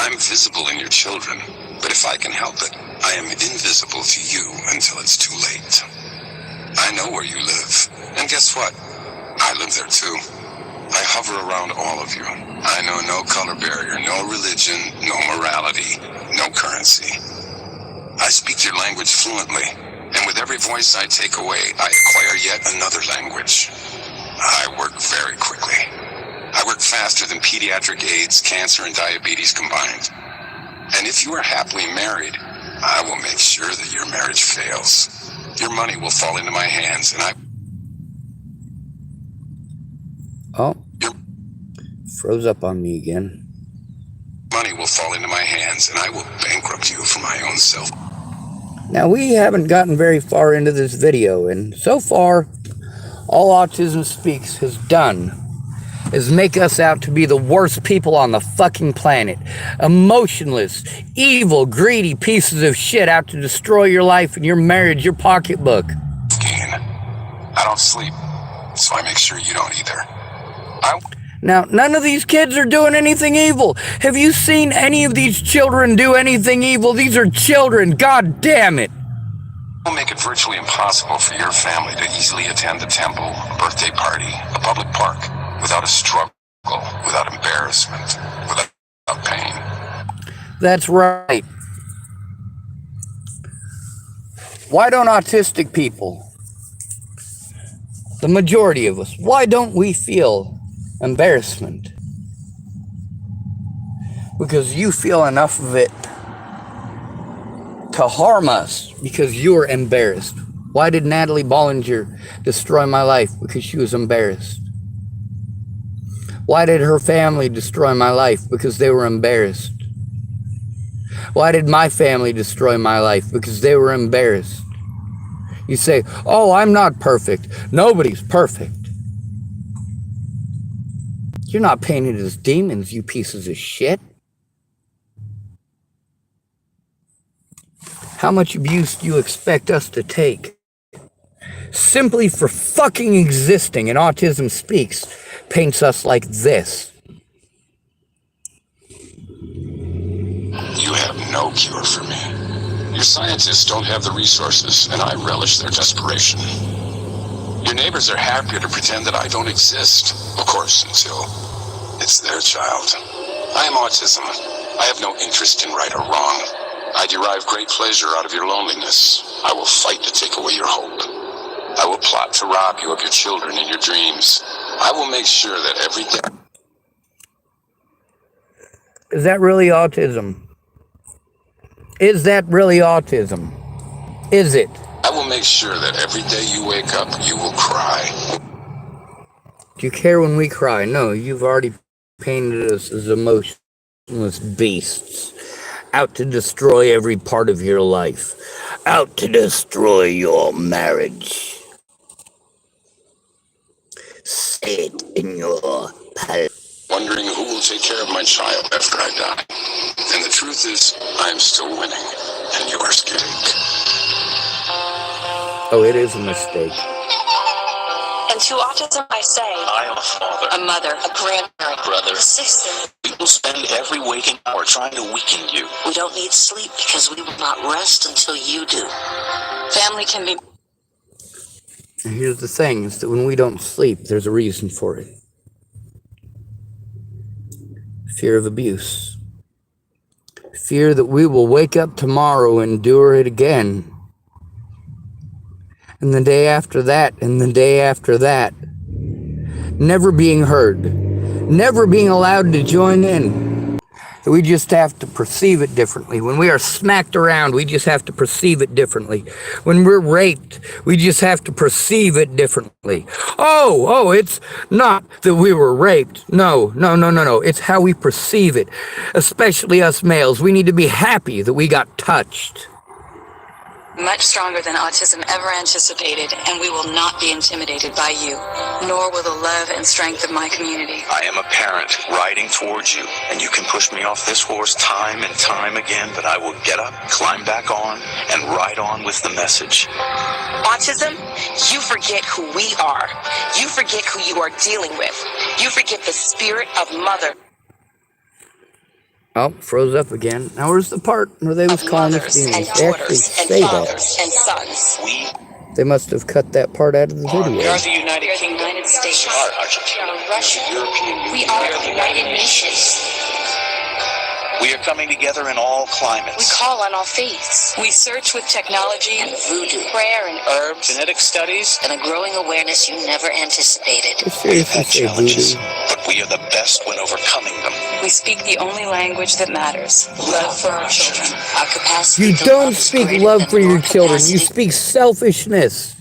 I'm visible in your children, but if I can help it, I am invisible to you until it's too late. I know where you live, and guess what? I live there too. I hover around all of you. I know no color barrier, no religion, no morality, no currency. I speak your language fluently, and with every voice I take away, I acquire yet another language. I work very quickly. I work faster than pediatric AIDS, cancer, and diabetes combined. And if you are happily married, I will make sure that your marriage fails. Your money will fall into my hands, and froze up on me again. Money will fall into my hands, and I will bankrupt you for my own self. Now, we haven't gotten very far into this video, and so far, all Autism Speaks has done is make us out to be the worst people on the fucking planet. Emotionless, evil, greedy pieces of shit out to destroy your life and your marriage, your pocketbook. I don't sleep, so I make sure you don't either. Now, none of these kids are doing anything evil. Have you seen any of these children do anything evil? These are children, god damn it. Will make it virtually impossible for your family to easily attend a temple, a birthday party, a public park, without a struggle, without embarrassment, without pain. That's right. Why don't autistic people, the majority of us, why don't we feel embarrassment? Because you feel enough of it to harm us because you're embarrassed. Why did Natalie Bollinger destroy my life? Because she was embarrassed. Why did her family destroy my life? Because they were embarrassed. Why did my family destroy my life? Because they were embarrassed. You say, oh, I'm not perfect. Nobody's perfect. You're not painted as demons, you pieces of shit. How much abuse do you expect us to take? Simply for fucking existing, and Autism Speaks paints us like this. You have no cure for me. Your scientists don't have the resources, and I relish their desperation. Your neighbors are happier to pretend that I don't exist, of course, until it's their child. I am autism. I have no interest in right or wrong. I derive great pleasure out of your loneliness. I will fight to take away your hope. I will plot to rob you of your children and your dreams. I will make sure that every day... Is that really autism? Is that really autism? Is it? I will make sure that every day you wake up, you will cry. Do you care when we cry? No, you've already painted us as emotionless beasts. Out to destroy every part of your life. Out to destroy your marriage. Say it in your palace. Wondering who will take care of my child after I die. And the truth is, I am still winning, and you are skipping. Oh, it is a mistake. And to autism I say, I am a father, a mother, a grandparent, brother, a sister. We will spend every waking hour trying to weaken you. We don't need sleep because we will not rest until you do. Family can be... And here's the thing, is that when we don't sleep, there's a reason for it. Fear of abuse. Fear that we will wake up tomorrow and endure it again. And the day after that, and the day after that. Never being heard. Never being allowed to join in. We just have to perceive it differently. When we are smacked around, we just have to perceive it differently. When we're raped, we just have to perceive it differently. Oh, it's not that we were raped. No. It's how we perceive it. Especially us males. We need to be happy that we got touched. Much stronger than autism ever anticipated, and we will not be intimidated by you, nor will the love and strength of my community. I am a parent riding towards you, and you can push me off this horse time and time again, but I will get up, climb back on, and ride on with the message. Autism, you forget who we are. You forget who you are dealing with. You forget the spirit of mother. Oh, froze up again. Now where's the part where they was Of calling us mothers and demons? They actually daughters and say that. fathers and sons. They must have cut that part out of the We are video. the United We are the Kingdom. United States. We are Argentina. We are Russia. European Union. We are the United Nations. We are coming together in all We climates. call on all faiths. We search with technology and voodoo, Prayer and herbs, Genetic studies, and a growing awareness you never anticipated. They we've seriously had say challenges, voodoo. but we are the best when overcoming them. We speak the only language that matters, love for our children. Our capacity You to don't love is speak greater love than for your children. You capacity. speak selfishness.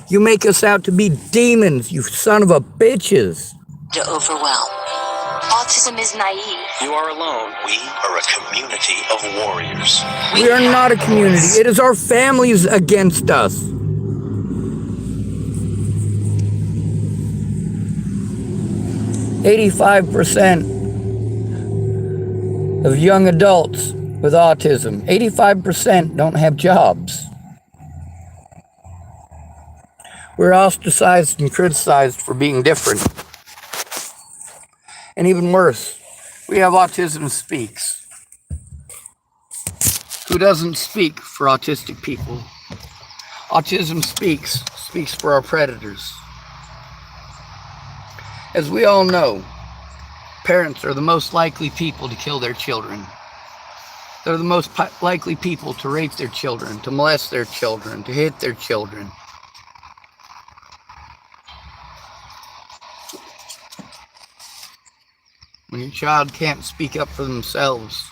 You make us out to be demons, you son of a bitches. To overwhelm. Autism is naive. You are alone. We are a community of warriors. We are not a community. It is our families against us. %of young adults with autism, 85% don't have jobs. We're ostracized and criticized for being different. And even worse, we have Autism Speaks. Who doesn't speak for autistic people? Autism Speaks for our predators. As we all know, parents are the most likely people to kill their children. They're the most likely people to rape their children, to molest their children, to hit their children. When your child can't speak up for themselves,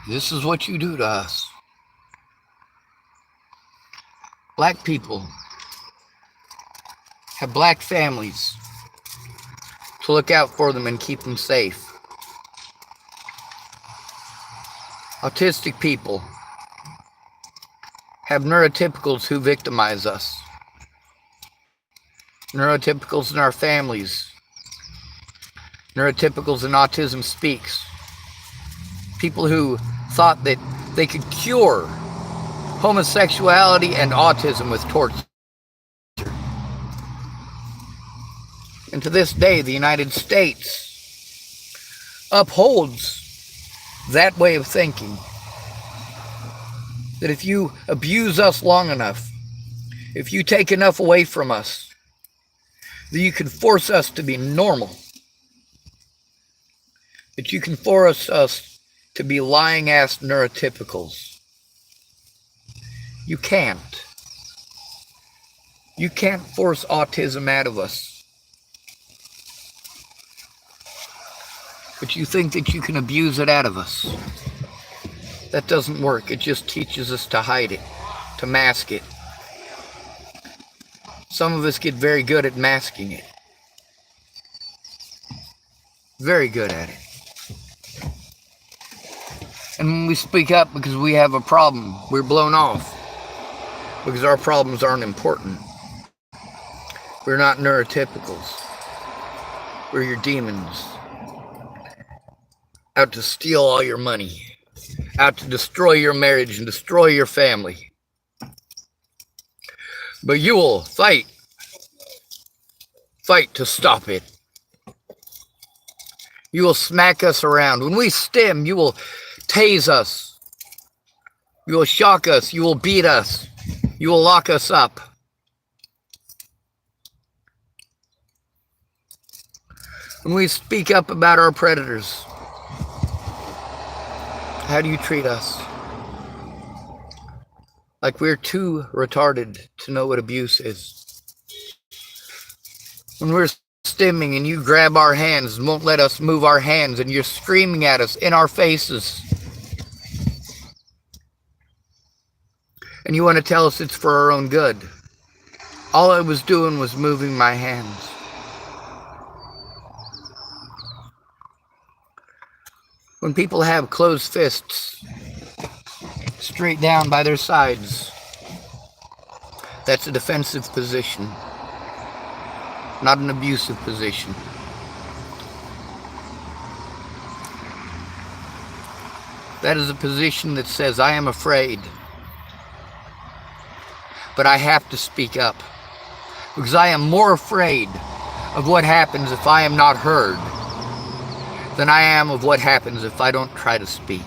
this is what you do to us. Black people have black families to look out for them and keep them safe. Autistic people have neurotypicals who victimize us. Neurotypicals in our families. Neurotypicals in Autism Speaks. People who thought that they could cure homosexuality and autism with torture. And to this day, the United States upholds that way of thinking. That if you abuse us long enough, if you take enough away from us, that you can force us to be normal. That you can force us to be lying-ass neurotypicals. You can't. You can't force autism out of us. But you think that you can abuse it out of us. That doesn't work. It just teaches us to hide it, to mask it. Some of us get very good at masking it. Very good at it. And when we speak up because we have a problem, we're blown off. Because our problems aren't important. We're not neurotypicals. We're your demons. Out to steal all your money. Out to destroy your marriage and destroy your family. But you will fight. Fight to stop it. You will smack us around. When we stim, you will tase us. You will shock us. You will beat us. You will lock us up. When we speak up about our predators, how do you treat us? Like we're too retarded to know what abuse is. When we're stimming and you grab our hands and won't let us move our hands and you're screaming at us in our faces. And you want to tell us it's for our own good. All I was doing was moving my hands. When people have closed fists straight down by their sides, that's a defensive position, not an abusive position. That is a position that says, I am afraid, but I have to speak up, because I am more afraid of what happens if I am not heard than I am of what happens if I don't try to speak.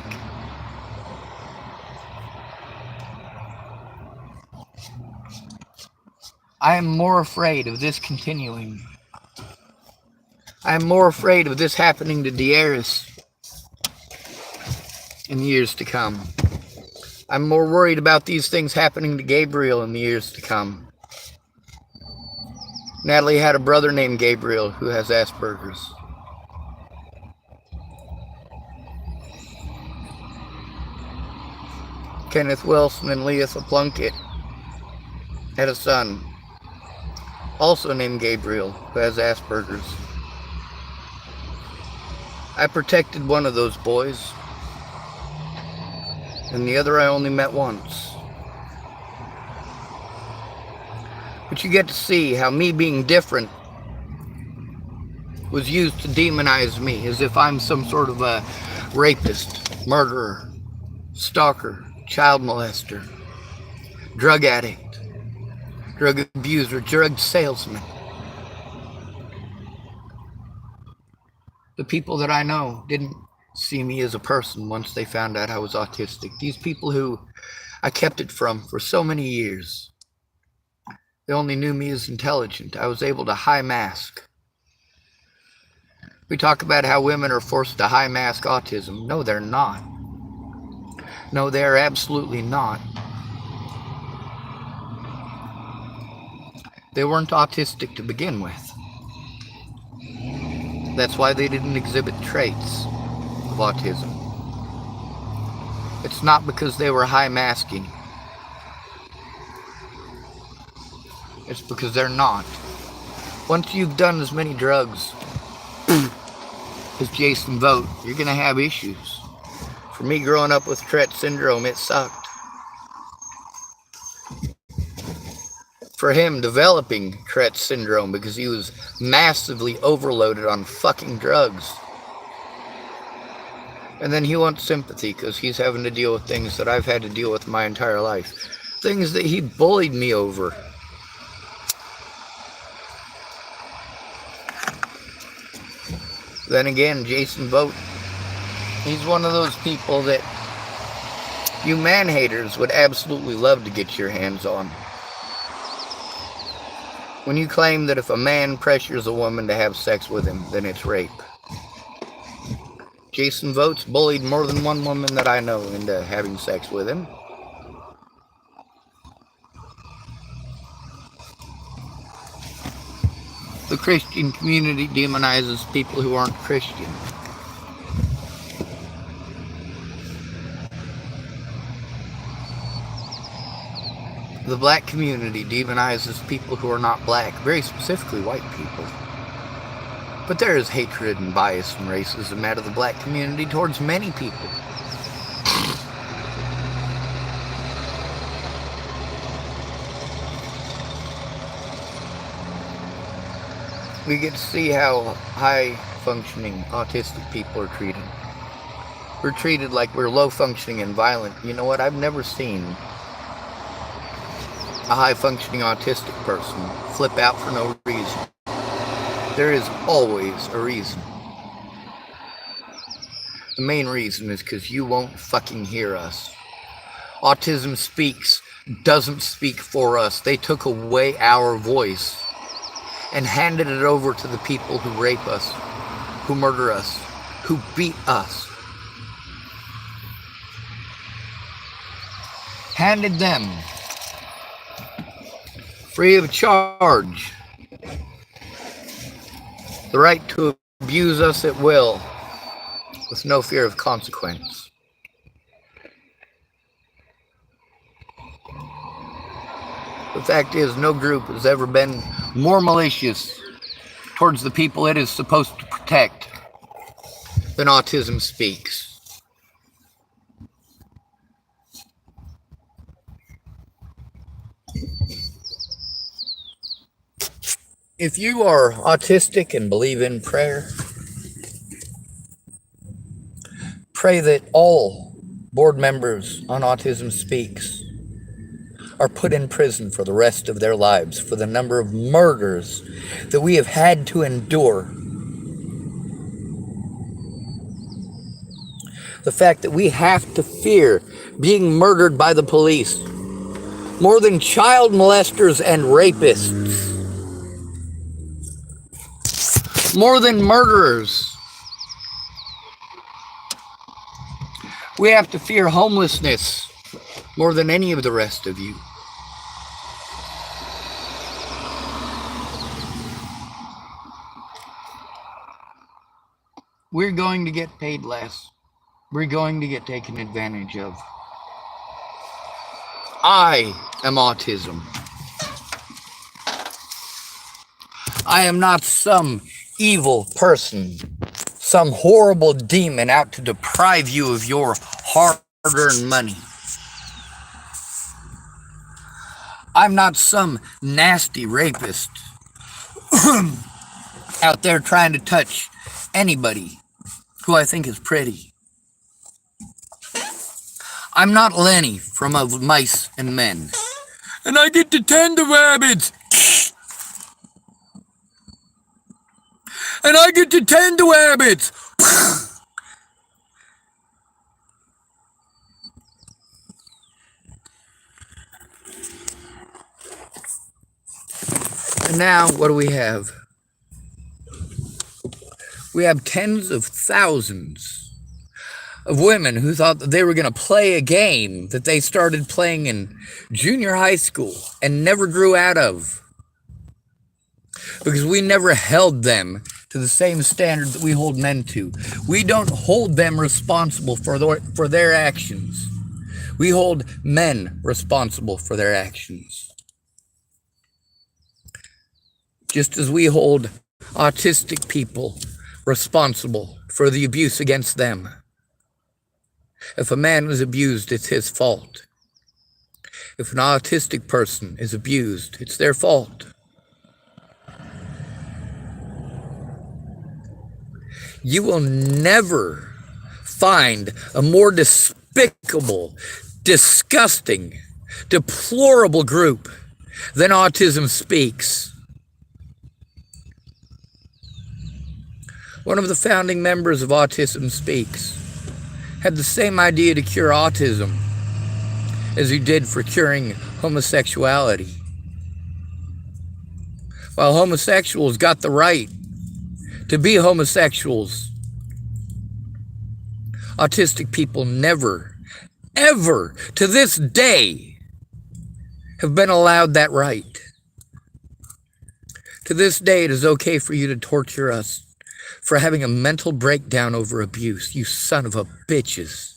I am more afraid of this continuing. I am more afraid of this happening to Dieris in the years to come. I'm more worried about these things happening to Gabriel in the years to come. Natalie had a brother named Gabriel who has Asperger's. Kenneth Wilson and Leitha Plunkett had a son, also named Gabriel, who has Asperger's. I protected one of those boys, and the other I only met once. But you get to see how me being different was used to demonize me, as if I'm some sort of a rapist, murderer, stalker, child molester, drug addict, drug abuser, drug salesman. The people that I know didn't see me as a person once they found out I was autistic. These people who I kept it from for so many years, they only knew me as intelligent. I was able to high mask. We talk about how women are forced to high mask autism. No, they're not. No, they're absolutely not. They weren't autistic to begin with. That's why they didn't exhibit traits of autism. It's not because they were high masking. It's because they're not. Once you've done as many drugs as Jason Vogt, you're going to have issues. For me, growing up with Tourette syndrome, it sucked. For him, developing Tourette syndrome because he was massively overloaded on fucking drugs. And then he wants sympathy because he's having to deal with things that I've had to deal with my entire life. Things that he bullied me over. Then again, Jason Vogt, he's one of those people that you man-haters would absolutely love to get your hands on. When you claim that if a man pressures a woman to have sex with him, then it's rape. Jason Vogt's bullied more than one woman that I know into having sex with him. The Christian community demonizes people who aren't Christian. The black community demonizes people who are not black, very specifically white people. But there is hatred and bias and racism out of the black community towards many people. We get to see how high-functioning autistic people are treated. We're treated like we're low-functioning and violent. You know what? I've never seen a high-functioning autistic person flip out for no reason. There is always a reason. The main reason is because you won't fucking hear us. Autism Speaks doesn't speak for us. They took away our voice and handed it over to the people who rape us, who murder us, who beat us. Handed them, free of charge, the right to abuse us at will, with no fear of consequence. The fact is, no group has ever been more malicious towards the people it is supposed to protect than Autism Speaks. If you are autistic and believe in prayer, pray that all board members on Autism Speaks are put in prison for the rest of their lives for the number of murders that we have had to endure The fact that we have to fear being murdered by the police more than child molesters and rapists, more than murderers. We have to fear homelessness more than any of the rest of you. We're going to get paid less. We're going to get taken advantage of. I am autism. I am not some evil person, some horrible demon out to deprive you of your hard-earned money. I'm not some nasty rapist out there trying to touch anybody who I think is pretty. I'm not Lenny from Of Mice and Men. And I get to tend the rabbits. And I get to tend the rabbits. And now, what do we have? We have tens of thousands of women who thought that they were going to play a game that they started playing in junior high school and never grew out of. Because we never held them to the same standard that we hold men to. We don't hold them responsible for their actions. We hold men responsible for their actions. Just as we hold autistic people responsible for the abuse against them. If a man was abused, it's his fault. If an autistic person is abused, it's their fault. You will never find a more despicable, disgusting, deplorable group than Autism Speaks. One of the founding members of Autism Speaks had the same idea to cure autism as he did for curing homosexuality. While homosexuals got the right to be homosexuals, autistic people never, ever, to this day, have been allowed that right. To this day, it is okay for you to torture us for having a mental breakdown over abuse, you son of a bitches.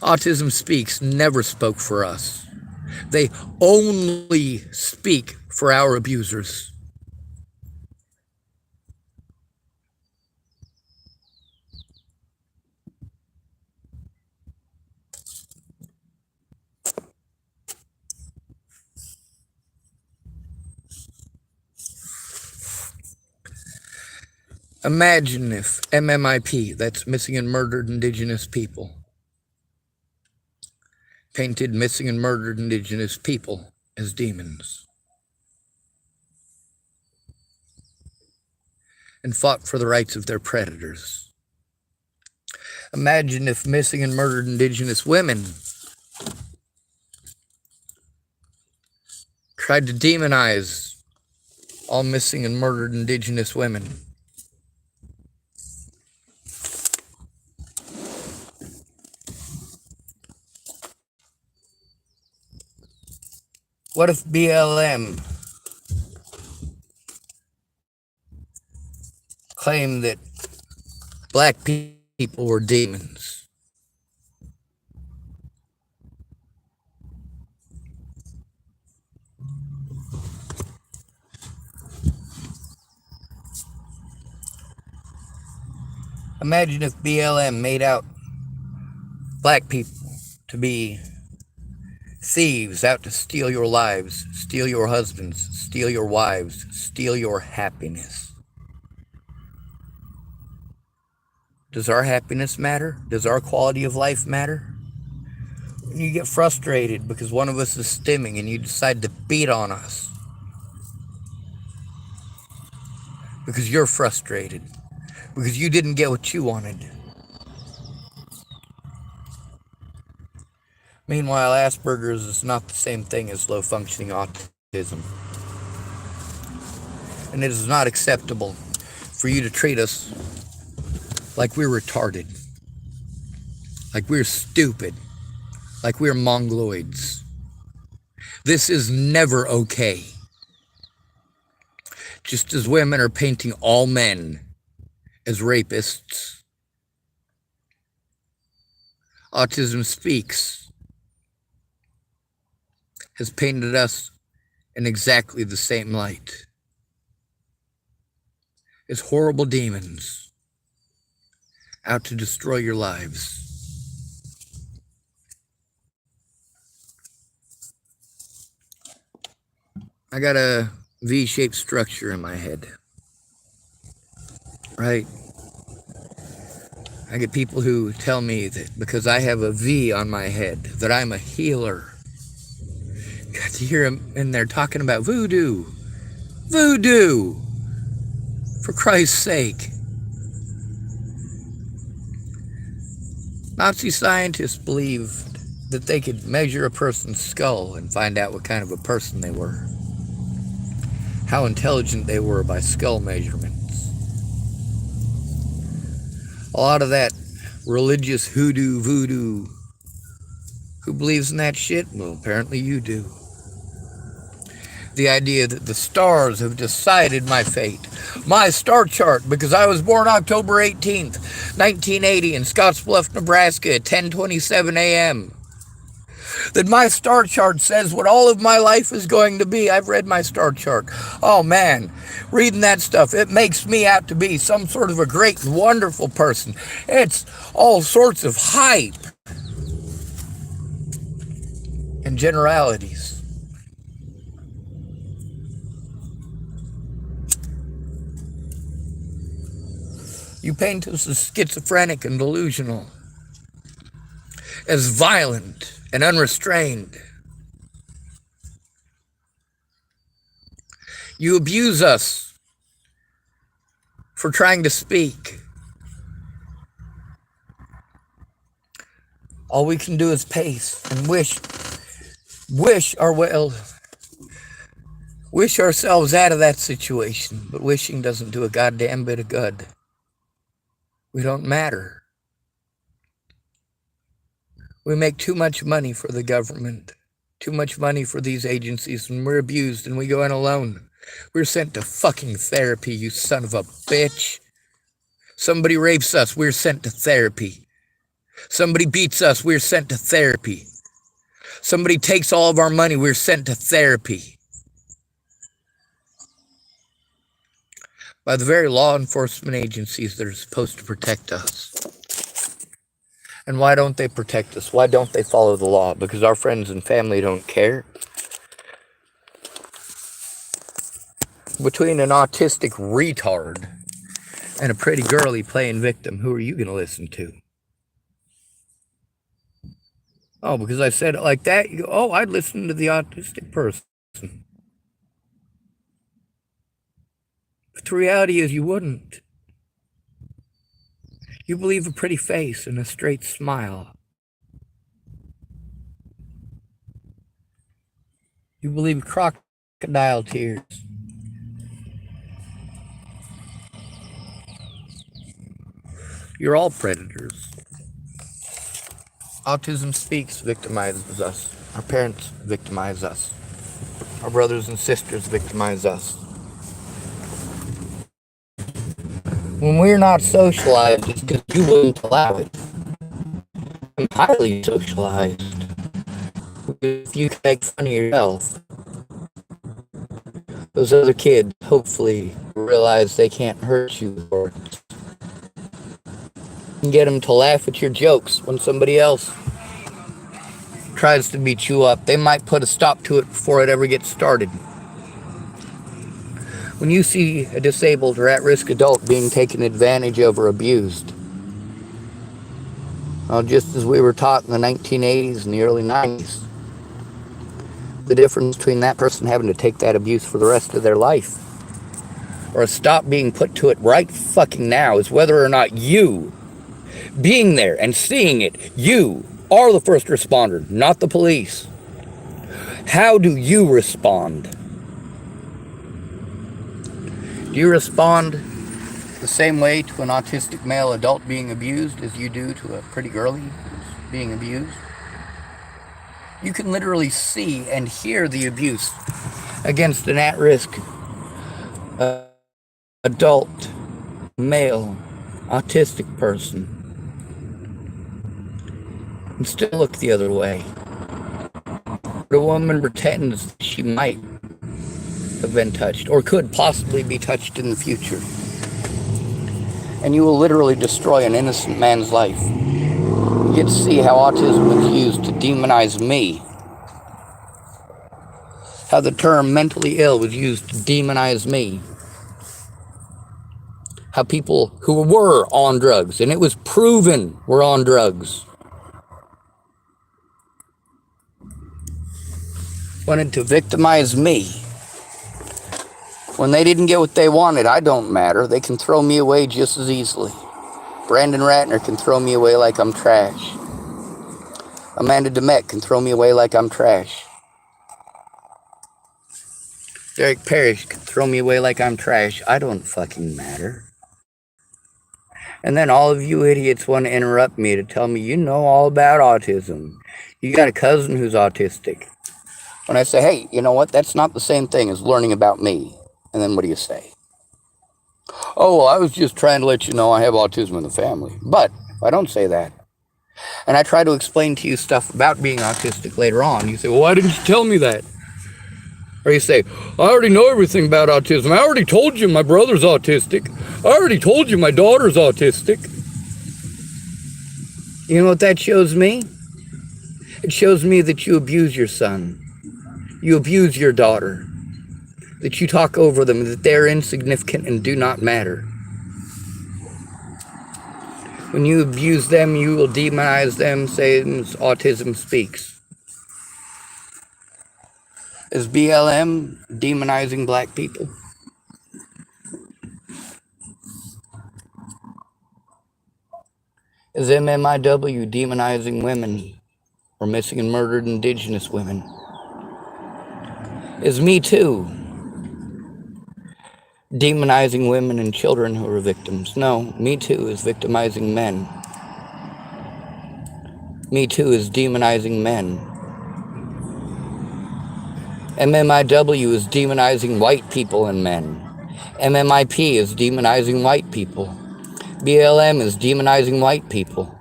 Autism Speaks never spoke for us. They only speak for our abusers. Imagine if MMIP, that's Missing and Murdered Indigenous People, painted missing and murdered Indigenous people as demons and fought for the rights of their predators. Imagine if missing and murdered Indigenous women tried to demonize all missing and murdered Indigenous women. What if BLM claimed that black people were demons? Imagine if BLM made out black people to be thieves out to steal your lives, steal your husbands, steal your wives, steal your happiness. Does our happiness matter? Does our quality of life matter? When you get frustrated because one of us is stimming and you decide to beat on us because you're frustrated, because you didn't get what you wanted, Meanwhile, Asperger's is not the same thing as low-functioning autism. And it is not acceptable for you to treat us like we're retarded, like we're stupid, like we're mongoloids. This is never okay. Just as women are painting all men as rapists, Autism Speaks has painted us in exactly the same light as horrible demons out to destroy your lives. I got a V-shaped structure in my head, right? I get people who tell me that because I have a V on my head, that I'm a healer. Got to hear them in there talking about voodoo. Voodoo! For Christ's sake. Nazi scientists believed that they could measure a person's skull and find out what kind of a person they were. How intelligent they were by skull measurements. A lot of that religious hoodoo, voodoo. Who believes in that shit? Well, apparently you do. The idea that the stars have decided my fate. My star chart, because I was born October 18th, 1980 in Scottsbluff, Nebraska at 10:27 a.m. That my star chart says what all of my life is going to be. I've read my star chart. Oh man, reading that stuff, it makes me out to be some sort of a great, wonderful person. It's all sorts of hype and generalities. You paint us as schizophrenic and delusional, as violent and unrestrained. You abuse us for trying to speak. All we can do is pace and wish ourselves out of that situation, but wishing doesn't do a goddamn bit of good. We don't matter. We make too much money for the government, too much money for these agencies, and we're abused and we go in alone. We're sent to fucking therapy, you son of a bitch. Somebody rapes us, we're sent to therapy. Somebody beats us, we're sent to therapy. Somebody takes all of our money, we're sent to therapy. By the very law enforcement agencies that are supposed to protect us. And why don't they protect us? Why don't they follow the law? Because our friends and family don't care? Between an autistic retard and a pretty girly playing victim, who are you going to listen to? Oh, because I said it like that, you go, oh, I'd listen to the autistic person. But the reality is you wouldn't. You believe a pretty face and a straight smile. You believe crocodile tears. You're all predators. Autism Speaks victimizes us. Our parents victimize us. Our brothers and sisters victimize us. When we're not socialized, it's because you wouldn't allow it. I'm highly socialized. If you can make fun of yourself, those other kids hopefully realize they can't hurt you, or you can get them to laugh at your jokes when somebody else tries to beat you up. They might put a stop to it before it ever gets started. When you see a disabled or at-risk adult being taken advantage of or abused, well, just as we were taught in the 1980s and the early 90s, the difference between that person having to take that abuse for the rest of their life or a stop being put to it right fucking now is whether or not you, being there and seeing it, you are the first responder, not the police. How do you respond? Do you respond the same way to an autistic male adult being abused as you do to a pretty girlie who's being abused? You can literally see and hear the abuse against an at-risk adult male autistic person and still look the other way. The woman pretends she might have been touched or could possibly be touched in the future. And you will literally destroy an innocent man's life. You get to see how autism is used to demonize me. How the term mentally ill was used to demonize me. How people who were on drugs, and it was proven were on drugs, wanted to victimize me. When they didn't get what they wanted, I don't matter. They can throw me away just as easily. Brandon Ratner can throw me away like I'm trash. Amanda DeMett can throw me away like I'm trash. Derek Parrish can throw me away like I'm trash. I don't fucking matter. And then all of you idiots want to interrupt me to tell me you know all about autism. You got a cousin who's autistic. When I say, hey, you know what? That's not the same thing as learning about me. And then what do you say? Oh, well, I was just trying to let you know I have autism in the family. But if I don't say that, and I try to explain to you stuff about being autistic later on, you say, well, why didn't you tell me that? Or you say, I already know everything about autism. I already told you my brother's autistic. I already told you my daughter's autistic. You know what that shows me? It shows me that you abuse your son. You abuse your daughter. That you talk over them, that they're insignificant and do not matter. When you abuse them, you will demonize them, same as autism speaks. Is BLM demonizing black people? Is MMIW demonizing women or missing and murdered indigenous women? Is Me Too demonizing women and children who are victims? No, Me Too is victimizing men. Me Too is demonizing men. MMIW is demonizing white people and men. MMIP is demonizing white people. BLM is demonizing white people.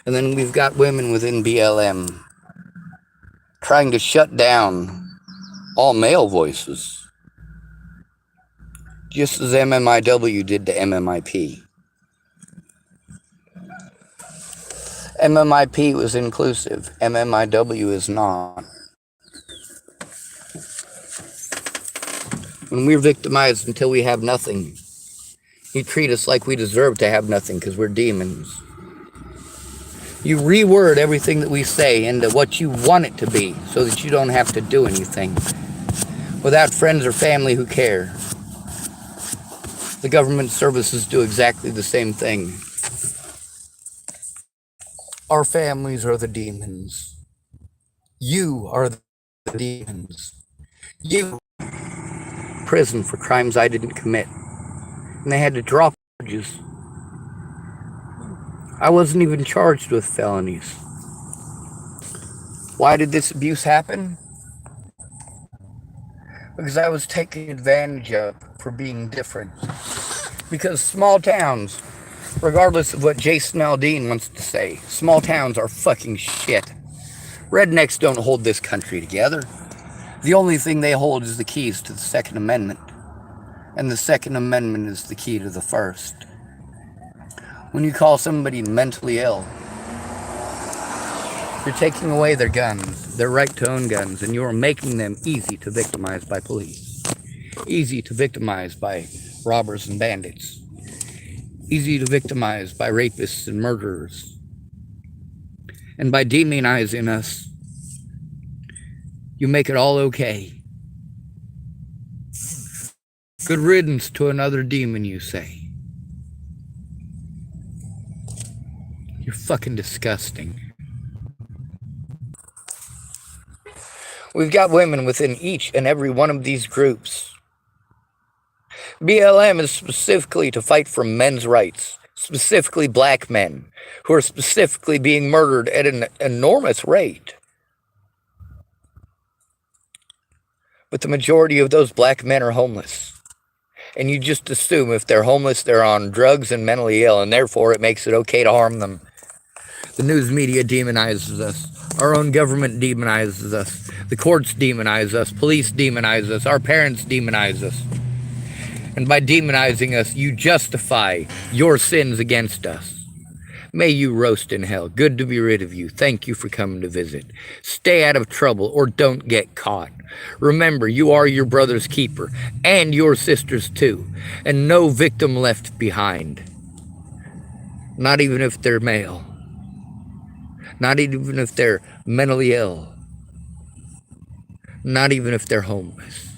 And then we've got women within BLM trying to shut down all male voices, just as MMIW did to MMIP. MMIP was inclusive. MMIW is not. When we're victimized until we have nothing, you treat us like we deserve to have nothing because we're demons. You reword everything that we say into what you want it to be so that you don't have to do anything. Without friends or family who care. The government services do exactly the same thing. Our families are the demons. You are the demons. You prison for crimes I didn't commit. And they had to drop charges. I wasn't even charged with felonies. Why did this abuse happen? Because I was taken advantage of for being different. Because small towns, regardless of what Jason Aldean wants to say, small towns are fucking shit. Rednecks don't hold this country together. The only thing they hold is the keys to the Second Amendment. And the Second Amendment is the key to the First. When you call somebody mentally ill, you're taking away their guns, their right to own guns, and you're making them easy to victimize by police. Easy to victimize by robbers and bandits. Easy to victimize by rapists and murderers. And by demonizing us, you make it all okay. Good riddance to another demon, you say. You're fucking disgusting. We've got women within each and every one of these groups. BLM is specifically to fight for men's rights, specifically black men, who are specifically being murdered at an enormous rate. But the majority of those black men are homeless. And you just assume if they're homeless, they're on drugs and mentally ill, and therefore it makes it okay to harm them. The news media demonizes us. Our own government demonizes us. The courts demonize us. Police demonize us. Our parents demonize us. And by demonizing us, you justify your sins against us. May you roast in hell. Good to be rid of you. Thank you for coming to visit. Stay out of trouble or don't get caught. Remember, you are your brother's keeper and your sister's too. And no victim left behind. Not even if they're male. Not even if they're mentally ill. Not even if they're homeless.